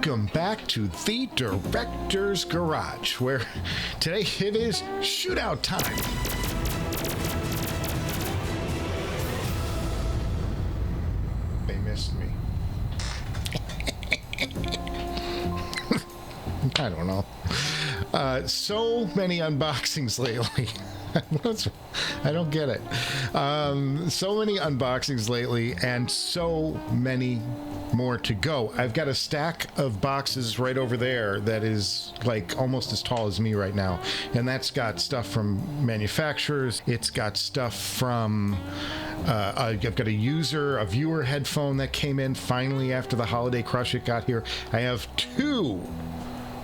welcome back to the Director's Garage, where today it is shootout time. They missed me. I don't know. So many unboxings lately. I don't get it. So many unboxings lately, and so many more to go. I've got a stack of boxes right over there that is like almost as tall as me right now, and that's got stuff from manufacturers. It's got stuff from I've got a viewer headphone that came in finally after the holiday crush. It got here. I have two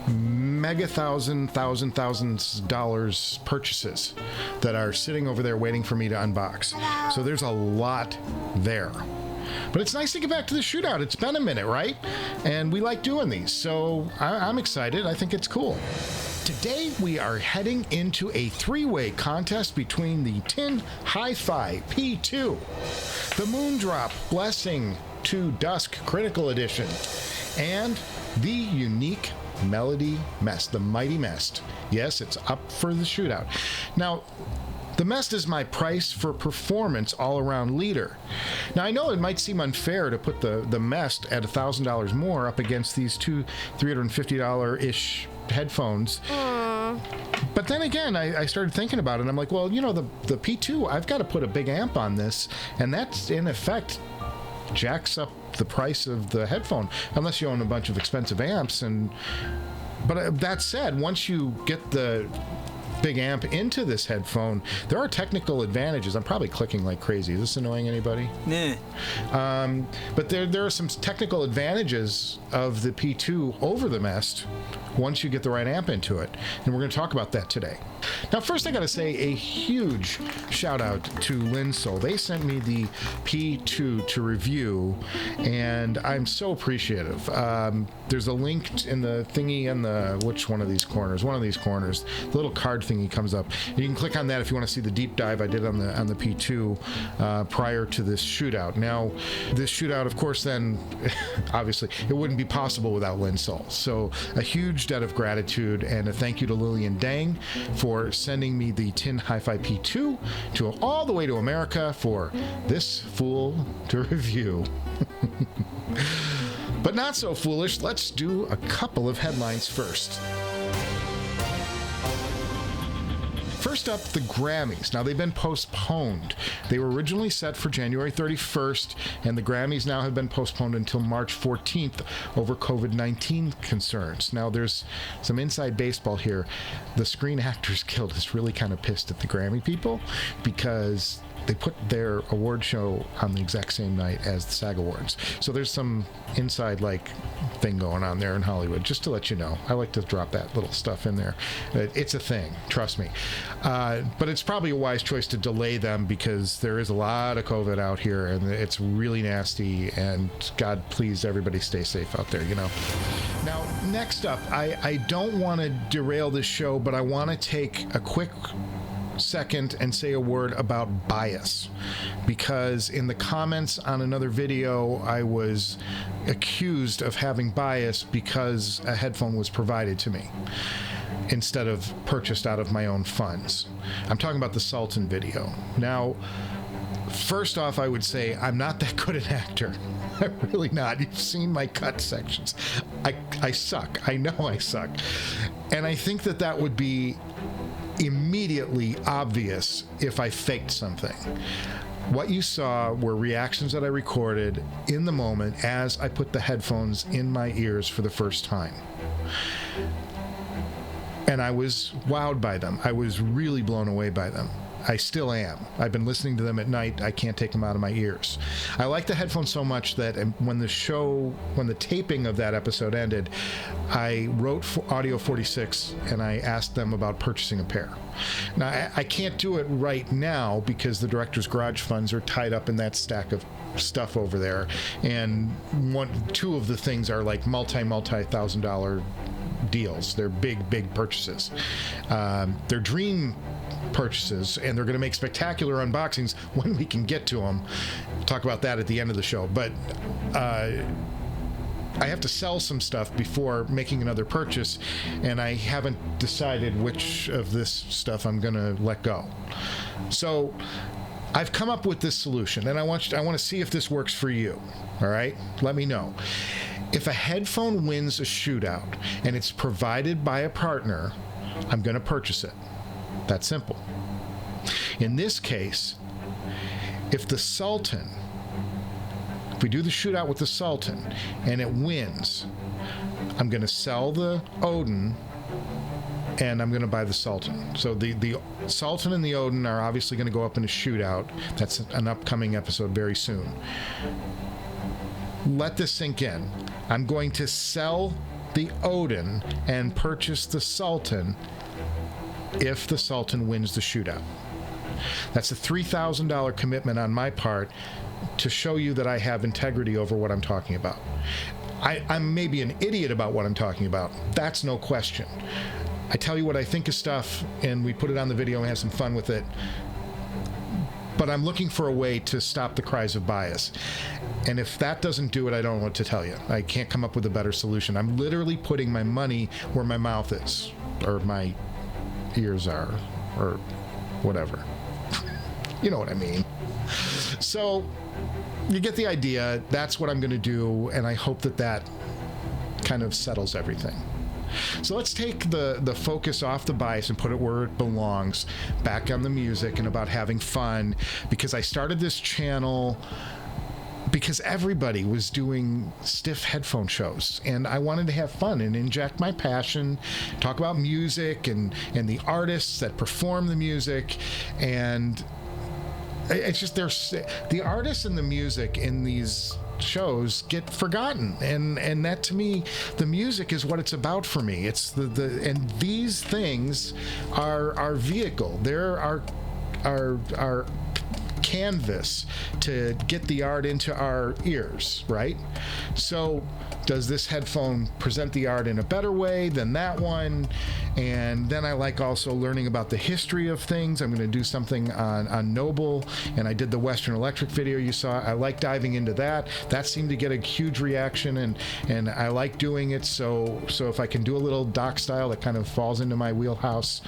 mega thousands dollars purchases that are sitting over there waiting for me to unbox. So there's a lot there. But it's nice to get back to the shootout. It's been a minute, right? And we like doing these, so I'm excited. I think it's cool. Today we are heading into a three-way contest between the TinHifi P2, the Moondrop Blessing 2 Dusk Crinacle Edition, and the unique Melody MEST, the mighty MEST. Yes, it's up for the shootout. Now, the MEST is my price for performance all-around leader. Now, I know it might seem unfair to put the MEST at $1,000 more up against these two $350-ish headphones. But then again, I started thinking about it, and I'm like, well, you know, the P2, I've got to put a big amp on this, and that's, in effect, jacks up the price of the headphone, unless you own a bunch of expensive amps. But that said, once you get the big amp into this headphone, there are technical advantages. I'm probably clicking like crazy. Is this annoying anybody? Nah. But there are some technical advantages of the P2 over the MEST once you get the right amp into it, and we're going to talk about that today. Now, first I got to say a huge shout out to Linsoul. They sent me the P2 to review, and I'm so appreciative. There's a link in the thingy in the which one of these corners? One of these corners. The little card thingy comes up. You can click on that if you want to see the deep dive I did on the P2 prior to this shootout. Now, this shootout, of course, then obviously it wouldn't be possible without Linsoul. So a huge debt of gratitude and a thank you to Lillian Dang for sending me the TinHifi P2 to all the way to America for this fool to review. But not so foolish, let's do a couple of headlines first. First up, the Grammys. Now, they've been postponed. They were originally set for January 31st, and the Grammys now have been postponed until March 14th over COVID-19 concerns. Now, there's some inside baseball here. The Screen Actors Guild is really kind of pissed at the Grammy people because they put their award show on the exact same night as the SAG Awards. So there's some inside thing going on there in Hollywood, just to let you know. I like to drop that little stuff in there. It's a thing, trust me. But it's probably a wise choice to delay them because there is a lot of COVID out here and it's really nasty, and God, please, everybody stay safe out there, you know. Now, next up, I don't want to derail this show, but I want to take a quick second and say a word about bias, because in the comments on another video I was accused of having bias because a headphone was provided to me instead of purchased out of my own funds. I'm talking about the SULTAN video. Now, first off, I would say I'm not that good an actor. I'm really not. You've seen my cut sections. I suck. I know I suck. And I think that would be immediately obvious if I faked something. What you saw were reactions that I recorded in the moment as I put the headphones in my ears for the first time. And I was wowed by them. I was really blown away by them. I still am. I've been listening to them at night. I can't take them out of my ears. I like the headphones so much that when the taping of that episode ended, I wrote for Audio 46 and I asked them about purchasing a pair. Now, I can't do it right now because the Director's Garage funds are tied up in that stack of stuff over there. And two of the things are like multi-$1,000 deals. They're big purchases. They're dream purchases, and they're going to make spectacular unboxings when we can get to them. We'll talk about that at the end of the show. But I have to sell some stuff before making another purchase, and I haven't decided which of this stuff I'm going to let go. So I've come up with this solution, and I want to see if this works for you. All right? Let me know. If a headphone wins a shootout and it's provided by a partner, I'm going to purchase it. That's simple. In this case, if the Sultan, if we do the shootout with the Sultan and it wins, I'm going to sell the ODIN and I'm going to buy the Sultan. So the Sultan and the ODIN are obviously going to go up in a shootout. That's an upcoming episode very soon. Let this sink in. I'm going to sell the ODIN and purchase the Sultan if the Sultan wins the shootout. That's a $3,000 commitment on my part to show you that I have integrity over what I'm talking about. I'm maybe an idiot about what I'm talking about. That's no question. I tell you what I think of stuff, and we put it on the video and have some fun with it. But I'm looking for a way to stop the cries of bias. And if that doesn't do it, I don't know what to tell you. I can't come up with a better solution. I'm literally putting my money where my mouth is, or my ears are, or whatever. You know what I mean. So you get the idea. That's what I'm going to do, and I hope that that kind of settles everything. So let's take the focus off the bias and put it where it belongs, back on the music and about having fun, because I started this channel because everybody was doing stiff headphone shows, and I wanted to have fun and inject my passion, talk about music and the artists that perform the music. And it's just, there's the artists and the music in these shows get forgotten, and that, to me, the music is what it's about for me. It's and these things are our vehicle. They're our canvas to get the art into our ears, right? So does this headphone present the art in a better way than that one? And then I like also learning about the history of things. I'm going to do something on Noble, and I did the Western Electric video you saw. I like diving into that. That seemed to get a huge reaction, and I like doing it. So if I can do a little doc style that kind of falls into my wheelhouse.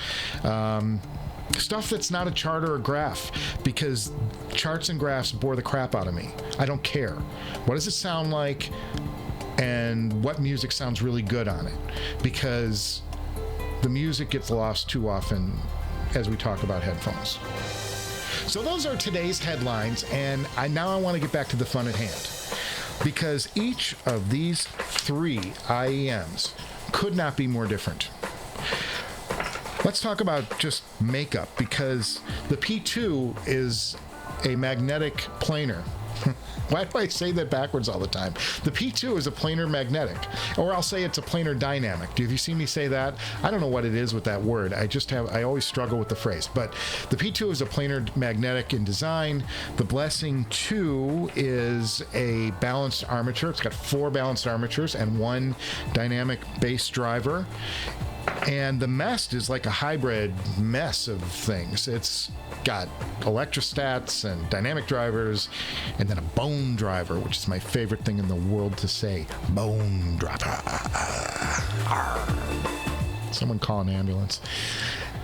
Stuff that's not a chart or a graph, because charts and graphs bore the crap out of me. I don't care. What does it sound like, and what music sounds really good on it? Because the music gets lost too often as we talk about headphones. So those are today's headlines, and now I want to get back to the fun at hand, because each of these three IEMs could not be more different. Let's talk about just makeup, because the P2 is a magnetic planar. Why do I say that backwards all the time? The P2 is a planar magnetic, or I'll say it's a planar dynamic. Have you seen me say that? I don't know what it is with that word. I always struggle with the phrase. But the P2 is a planar magnetic in design. The Blessing 2 is a balanced armature. It's got 4 balanced armatures and 1 dynamic bass driver. And the MEST is like a hybrid mess of things. It's got electrostats and dynamic drivers, and then a bone driver, which is my favorite thing in the world to say. Bone driver. Someone call an ambulance.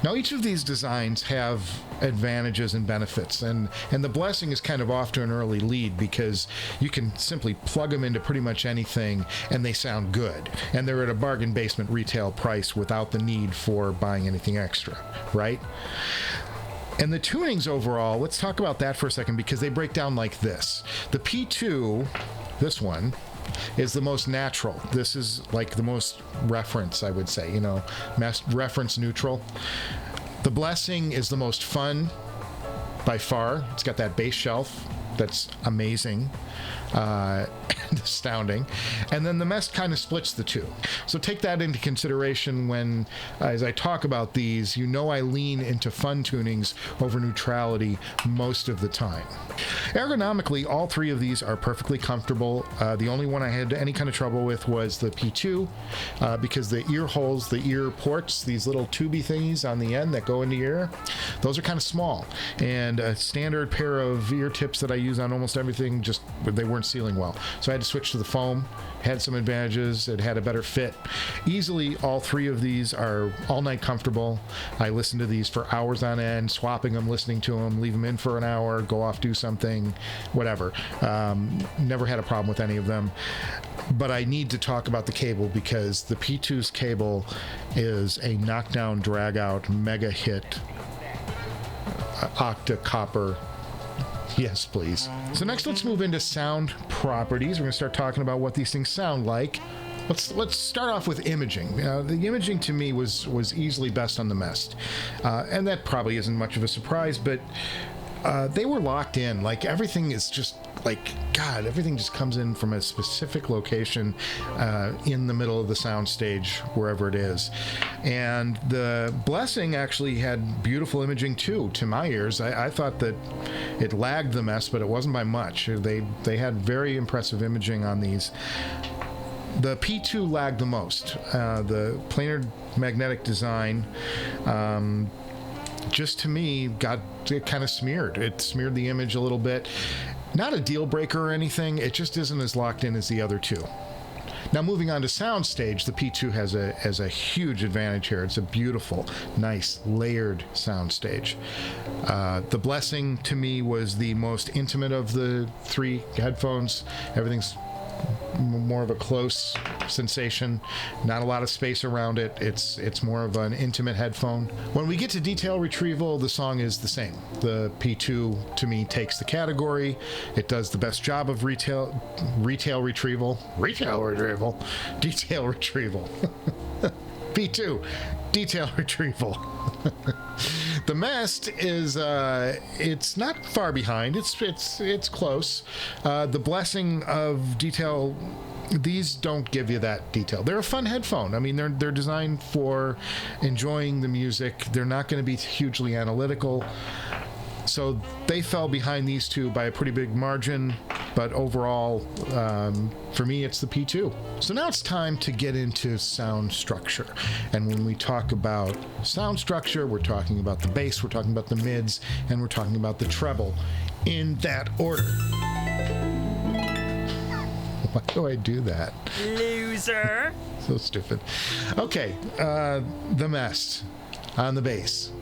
Now, each of these designs have advantages and benefits, and the Blessing is kind of off to an early lead, because you can simply plug them into pretty much anything and they sound good, and they're at a bargain basement retail price without the need for buying anything extra, right? And the tunings overall, let's talk about that for a second, because they break down like this. The P2, this one, is the most natural. This is like the most reference, I would say, reference neutral. The Blessing is the most fun by far. It's got that bass shelf that's amazing and astounding. And then the MEST kind of splits the two. So take that into consideration when, as I talk about these, I lean into fun tunings over neutrality most of the time. Ergonomically, all 3 of these are perfectly comfortable. The only one I had any kind of trouble with was the P2, because the ear holes, the ear ports, these little tubey thingies on the end that go into your ear, those are kind of small. And a standard pair of ear tips that I use on almost everything, they weren't weren't sealing well. So I had to switch to the foam. Had some advantages. It had a better fit. Easily, all three of these are all-night comfortable. I listen to these for hours on end, swapping them, listening to them, leave them in for an hour, go off, do something, whatever. Never had a problem with any of them. But I need to talk about the cable because the P2's cable is a knockdown, drag-out, mega hit, octa copper. Yes, please. So next, let's move into sound properties. We're going to start talking about what these things sound like. Let's start off with imaging. The imaging to me was easily best on the MEST, and that probably isn't much of a surprise. But they were locked in. Like everything is just like God. Everything just comes in from a specific location in the middle of the soundstage, wherever it is. And the Blessing actually had beautiful imaging too, to my ears. I thought that it lagged the MEST, but it wasn't by much. They had very impressive imaging on these. The P2 lagged the most. The planar magnetic design, just to me, it kind of smeared. It smeared the image a little bit. Not a deal breaker or anything. It just isn't as locked in as the other two. Now, moving on to soundstage, the P2 has a huge advantage here. It's a beautiful, nice, layered soundstage. The Blessing, to me, was the most intimate of the three headphones. Everything's more of a close sensation, not a lot of space around it. It's more of an intimate headphone. When we get to detail retrieval, the song is the same. The P2 to me takes the category. It does the best job of detail retrieval. P2 detail retrieval. The MEST is it's not far behind. It's close. The Blessing of detail, these don't give you that detail. They're a fun headphone. I mean, they're designed for enjoying the music. They're not going to be hugely analytical. So they fell behind these two by a pretty big margin, but overall, for me, it's the P2. So now it's time to get into sound structure. And when we talk about sound structure, we're talking about the bass, we're talking about the mids, and we're talking about the treble in that order. Why do I do that? Loser. So stupid. Okay, the MEST on the bass.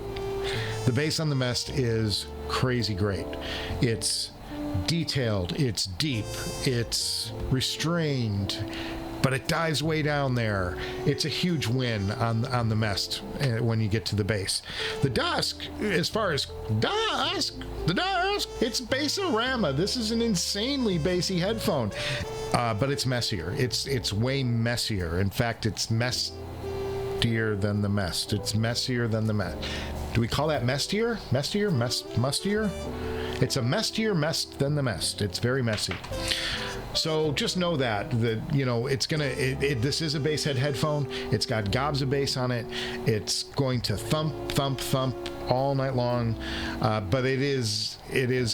The bass on the MEST is crazy great. It's detailed, it's deep, it's restrained, but it dives way down there. It's a huge win on the MEST when you get to the bass. The Dusk, as far as the Dusk, it's Bass-orama. This is an insanely bassy headphone, but it's messier. It's way messier. In fact, it's messier than the MEST. It's messier than the MEST. Do we call that mestier? Mustier? It's a mestier MEST than the MEST. It's very messy. So just know that you know it's gonna. This is a bass head headphone. It's got gobs of bass on it. It's going to thump, thump, thump all night long. But it is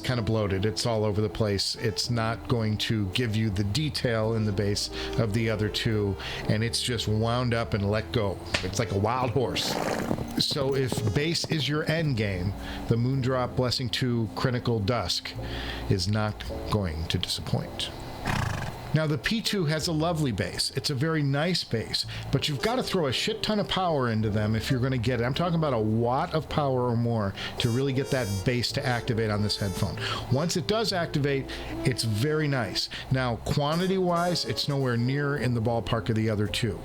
kind of bloated. It's all over the place. It's not going to give you the detail in the bass of the other two, and it's just wound up and let go. It's like a wild horse. So if bass is your end game, the Moondrop Blessing 2 Crinacle Dusk is not going to disappoint. Now, the P2 has a lovely bass. It's a very nice bass, but you've got to throw a shit ton of power into them if you're going to get it. I'm talking about a watt of power or more to really get that bass to activate on this headphone. Once it does activate, it's very nice. Now, quantity-wise, it's nowhere near in the ballpark of the other two.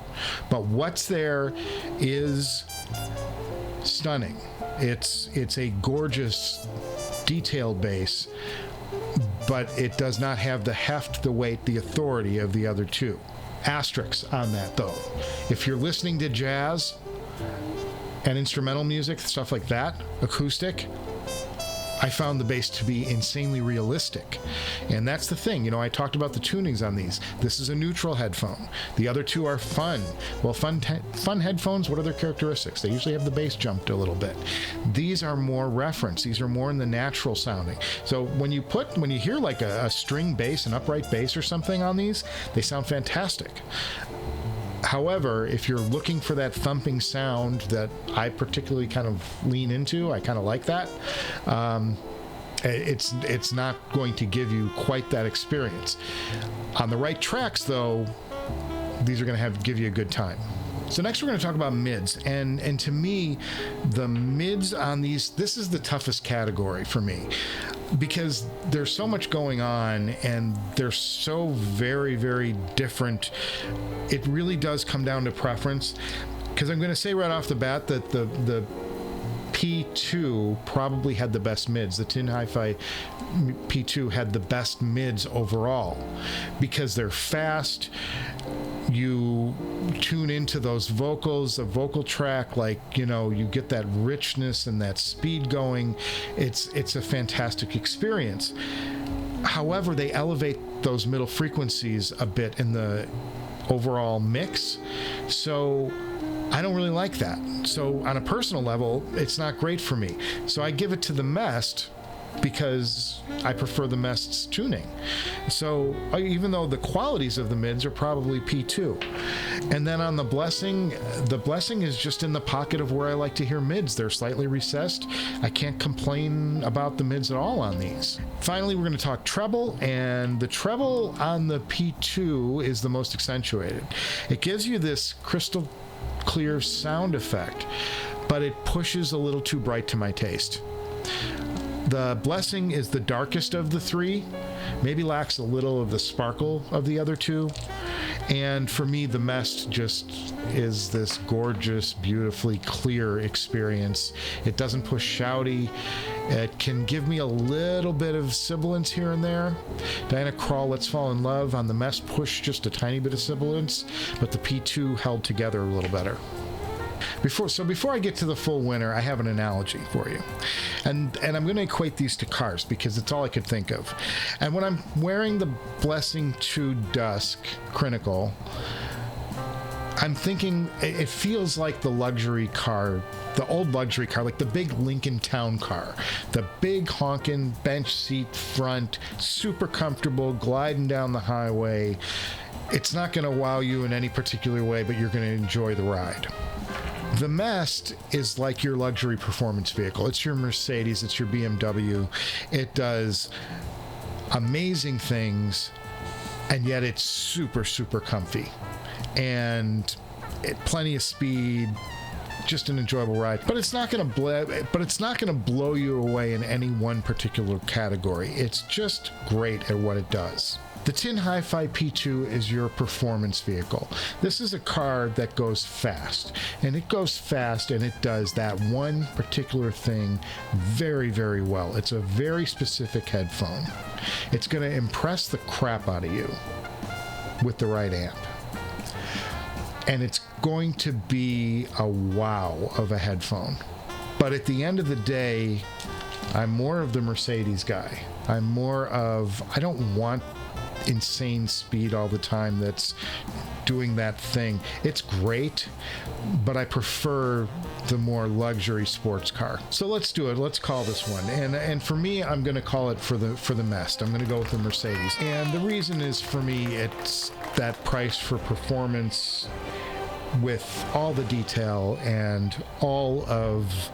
But what's there is stunning. It's a gorgeous, detailed bass, but it does not have the heft, the weight, the authority of the other two. Asterisks on that, though. If you're listening to jazz and instrumental music, stuff like that, acoustic, I found the bass to be insanely realistic. And that's the thing, you know, I talked about the tunings on these. This is a neutral headphone. The other two are fun. Well, fun headphones, what are their characteristics? They usually have the bass jumped a little bit. These are more reference. These are more in the natural sounding. So when you hear like a string bass, an upright bass or something on these, they sound fantastic. However, if you're looking for that thumping sound that I particularly kind of lean into, I kind of like that, It's not going to give you quite that experience. On the right tracks, though, these are going to give you a good time. So next we're going to talk about mids, and to me, the mids on these, this is the toughest category for me, because there's so much going on and they're so very, very different. It really does come down to preference, because I'm going to say right off the bat that the P2 probably had the best mids. The TinHifi P2 had the best mids overall because they're fast. You tune into those vocals, a vocal track, like, you know, you get that richness and that speed going. It's a fantastic experience. However, they elevate those middle frequencies a bit in the overall mix. So I don't really like that. So on a personal level, it's not great for me. So I give it to the MEST because I prefer the MEST's tuning. So even though the qualities of the mids are probably P2. And then on the blessing is just in the pocket of where I like to hear mids. They're slightly recessed. I can't complain about the mids at all on these. Finally, we're going to talk treble, and the treble on the P2 is the most accentuated. It gives you this crystal clear sound effect, but it pushes a little too bright to my taste. The blessing is the darkest of the three, maybe lacks a little of the sparkle of the other two. And for me, the MEST just is this gorgeous, beautifully clear experience. It doesn't push shouty. It can give me a little bit of sibilance here and there. Diana Krall, Let's Fall in Love on the MEST pushed just a tiny bit of sibilance, but the P2 held together a little better. Before I get to the full winner, I have an analogy for you. And I'm going to equate these to cars because it's all I could think of. And when I'm wearing the Blessing 2 Dusk Crinacle, I'm thinking it feels like the luxury car, the old luxury car, like the big Lincoln Town car. The big honking bench seat front, super comfortable, gliding down the highway. It's not going to wow you in any particular way, but you're going to enjoy the ride. The MEST is like your luxury performance vehicle. It's your Mercedes, it's your BMW. It does amazing things, and yet it's super, super comfy. And plenty of speed, just an enjoyable ride. But it's not going to blow you away in any one particular category. It's just great at what it does. The TinHifi P2 is your performance vehicle. This is a car that goes fast, and it goes fast and it does that one particular thing very, very well. It's a very specific headphone. It's going to impress the crap out of you with the right amp. And it's going to be a wow of a headphone. But at the end of the day, I'm more of the Mercedes guy. I don't want insane speed all the time that's doing that thing. It's great, but I prefer the more luxury sports car. So let's do it. Let's call this one. And for me, I'm going to call it for the MEST. I'm going to go with the Mercedes. And the reason is, for me, it's that price for performance with all the detail and all of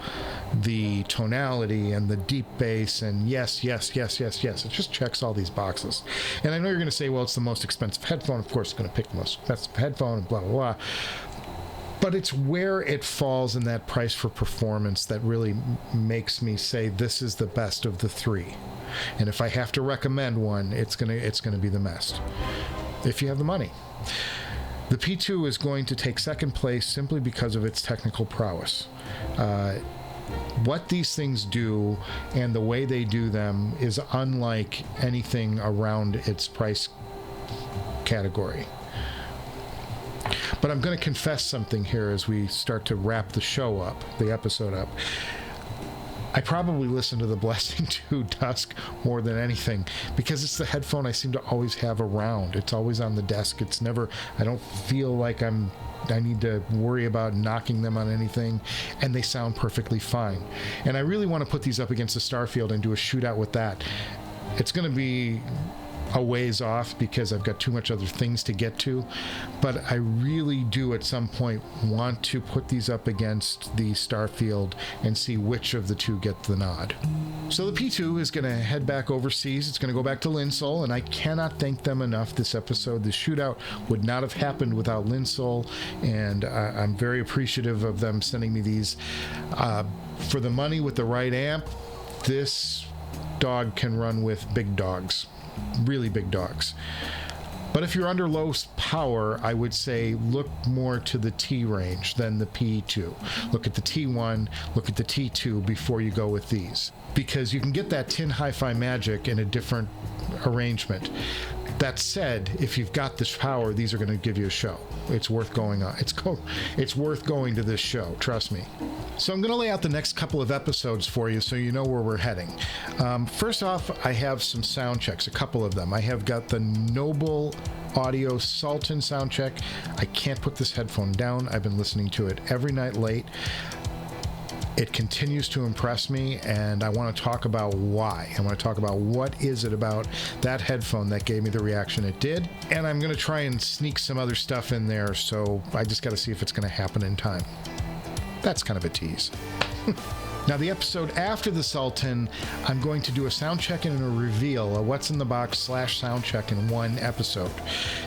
the tonality and the deep bass and yes. It just checks all these boxes. And I know you're going to say, well, it's the most expensive headphone. Of course, it's going to pick the most expensive headphone and blah, blah, blah. But it's where it falls in that price for performance that really makes me say this is the best of the three. And if I have to recommend one, it's going to be the MEST, if you have the money. The P2 is going to take second place simply because of its technical prowess. What these things do and the way they do them is unlike anything around its price category. But I'm going to confess something here as we start to wrap the episode up. I probably listen to the Blessing 2 Dusk more than anything because it's the headphone I seem to always have around. It's always on the desk. I don't feel like I need to worry about knocking them on anything, and they sound perfectly fine. And I really want to put these up against the Starfield and do a shootout with that. It's going to be a ways off because I've got too much other things to get to, but I really do at some point want to put these up against the Starfield and see which of the two get the nod. So the P2 is going to head back overseas. It's going to go back to Linsoul, and I cannot thank them enough this episode. The shootout would not have happened without Linsoul, and I'm very appreciative of them sending me these. For the money with the right amp, this dog can run with big dogs. Really big dogs. But if you're under low power, I would say look more to the T range than the P2. Look at the T1, look at the T2 before you go with these, because you can get that TinHifi magic in a different arrangement. That said, if you've got this power, these are going to give you a show. It's worth going on. It's worth going to this show, trust me. So I'm going to lay out the next couple of episodes for you so you know where we're heading. First off, I have some sound checks, a couple of them. I have got the Noble Audio SULTAN sound check. I can't put this headphone down. I've been listening to it every night late. It continues to impress me, and I want to talk about why. I want to talk about what is it about that headphone that gave me the reaction it did, and I'm going to try and sneak some other stuff in there, so I just got to see if it's going to happen in time. That's kind of a tease. Now, the episode after the Sultan, I'm going to do a sound check and a reveal, a what's in the box / sound check in one episode.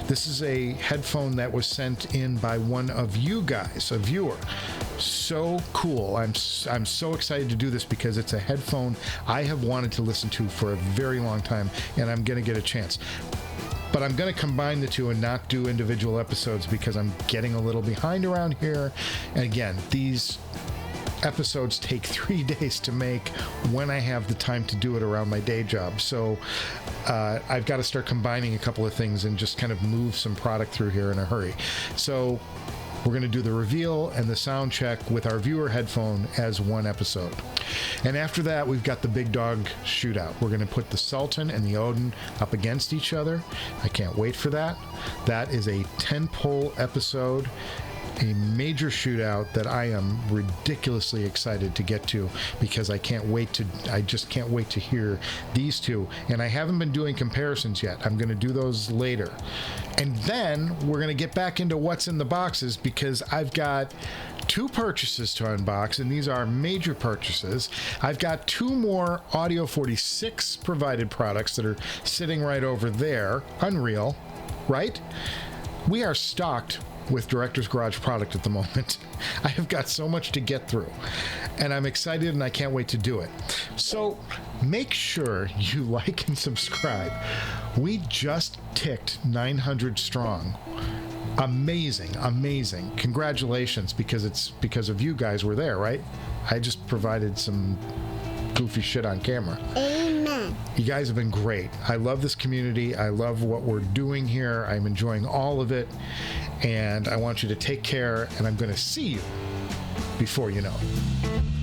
This is a headphone that was sent in by one of you guys, a viewer. So cool. I'm so excited to do this because it's a headphone I have wanted to listen to for a very long time, and I'm going to get a chance. But I'm going to combine the two and not do individual episodes because I'm getting a little behind around here. And again, these episodes take 3 days to make when I have the time to do it around my day job. So I've got to start combining a couple of things and just kind of move some product through here in a hurry. So we're going to do the reveal and the sound check with our viewer headphone as one episode. And after that, we've got the big dog shootout. We're going to put the Sultan and the ODIN up against each other. I can't wait for that. That is a 10-pole episode, a major shootout that I am ridiculously excited to get to because I just can't wait to hear these two. And I haven't been doing comparisons yet. I'm going to do those later. And then we're going to get back into what's in the boxes because I've got 2 purchases to unbox, and these are major purchases. I've got 2 more Audio 46 provided products that are sitting right over there. Unreal, right? We are stocked with Director's Garage product at the moment. I have got so much to get through, and I'm excited and I can't wait to do it. So make sure you like and subscribe. We just ticked 900 strong. Amazing. Congratulations, because it's because of you guys were there, right? I just provided some goofy shit on camera. Amen. You guys have been great. I love this community. I love what we're doing here. I'm enjoying all of it. And I want you to take care, and I'm going to see you before you know it.